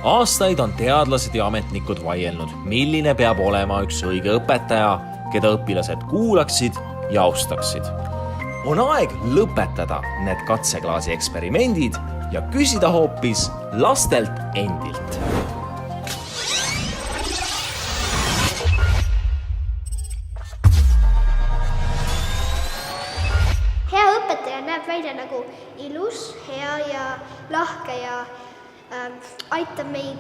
Aastaid on teadlased ja ametnikud vaielnud, milline peab olema üks õige õpetaja, keda õpilased kuulaksid ja austaksid. On aeg lõpetada need katseklaasi eksperimendid ja küsida hoopis lastelt endilt. Hea õpetaja näeb välja nagu ilus, hea ja lahke ja aitab meid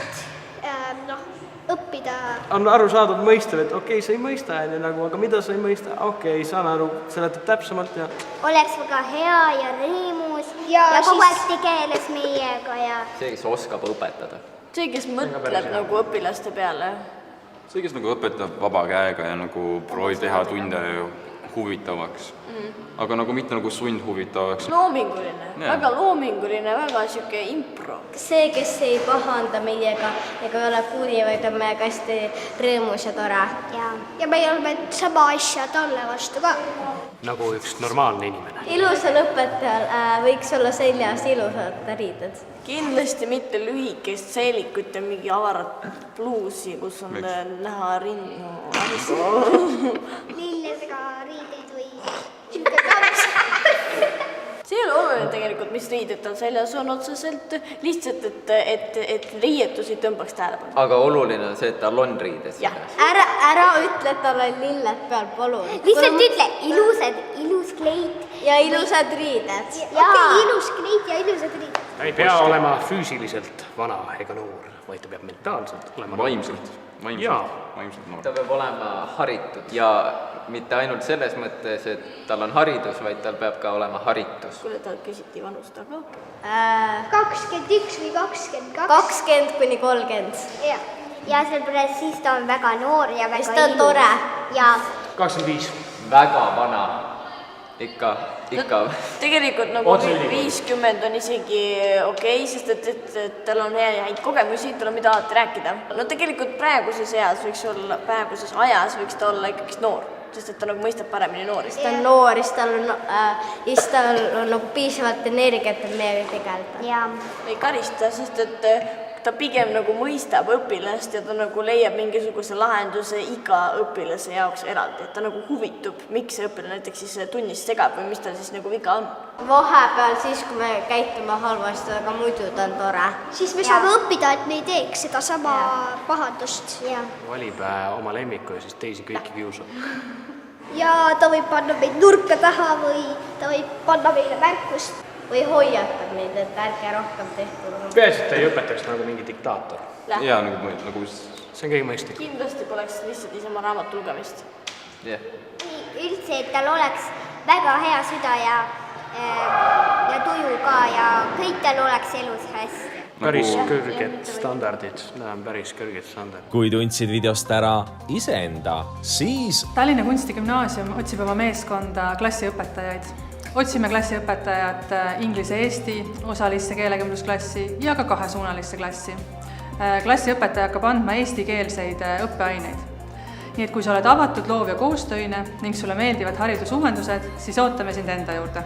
õppida. On arusaadav mõistav, et okei, sa ei mõista, aga mida sa ei mõista? Okei, saan aru, seletab täpsemalt ja... Oleks väga hea ja rõõmus ja kogu aeg tegeles meiega ja... See, kes oskab õpetada. See, kes mõtleb nagu õpilaste peale. See, kes nagu õpetab vaba käega ja nagu proovib teha tunde huvitavaks. Aga nagu mitte nagu sundhuvitavaks. Loominguline, väga loominguline, väga siuke impro. See, kes ei pahanda meiega ega ole kuri, vaid on meiega hästi rõõmus ja tore. Ja me oleme sama asja talle vastu ka. Nagu üks normaalne inimene. Ilusal õpetajal võiks olla seljas ilusad riided. Kindlasti mitte lühikest seelikut ja mingi avarat bluusi, kus on näha rinnu. Lilledega riideid või siuke kaps. See ei ole oluline tegelikult, mis riided tal seljas on otseselt, lihtsalt, et riietus ei tõmbaks tähelepanu. Aga oluline on see, et tal on riided seljas. Ära ütle, et tal on lilled peal, palun. Lihtsalt ütle, ilus kleit. Ja ilusad riided. Okei, ilus kleit ja ilusad riided. Ta ei pea olema füüsiliselt vana ega noor, vaid ta peab mentaalselt olema Vaimselt noor. Ta peab olema haritud ja mitte ainult selles mõttes, et tal on haridus, vaid tal peab ka olema haritus. Kuule, tal küsiti vanust, aga... 21 või 22. 20–30. Ja sellepärast siis ta on väga noor ja väga ilus. Ta on tore. Ja 25. Väga vana. Ikka. Tegelikult nagu 50 on isegi okei, sest et tal on häid kogemusi, tal on mida alati rääkida. No tegelikult praeguses ajas võiks ta olla ikkagi noor, sest et ta nagu mõistab paremini noori. Ta on noor, siis tal on nagu piisavalt energiat, et meiega tegeleda. Ei karista, sest et ta pigem nagu mõistab õpilast ja ta nagu leiab mingisuguse lahenduse iga õpilase jaoks eraldi, et ta nagu huvitub, miks see õpilane näiteks siis tunnis segab või mis tal siis nagu viga on. Vahepeal siis, kui me käitume halvasti, aga muidu ta on tore. Siis me saame õppida, et me ei teeks seda sama pahandust. Valib oma lemmiku ja siis teisi kõiki kiusab. Ja ta võib panna meid nurka taha või ta võib panna meile märkust. Või hoiatab meid, et ärge rohkem tehtud. Peaasi, et ta ei õpetaks nagu mingi diktaator. Ja nagu... See on kõige mõistlik. Kindlasti poleks lihtsalt isema raamatu lugemist. üldse, et tal oleks väga hea süda ja tuju ka ja kõik tal oleks elus hästi. Päris kõrged standardid, näen päris kõrged standardid. Kui tundsid videost ära iseenda, siis... Tallinna Kunstigümnaasium otsib oma meeskonda klassiõpetajaid. Otsime klassiõpetajat inglise-eesti, osalisse keelekümblusklassi ja ka kahesuunalisse klassi. Klassiõpetaja hakkab andma eestikeelseid õppeaineid. Nii et kui sa oled avatud, loov ja koostöine ning sulle meeldivad haridusuhendused, siis ootame sind enda juurde.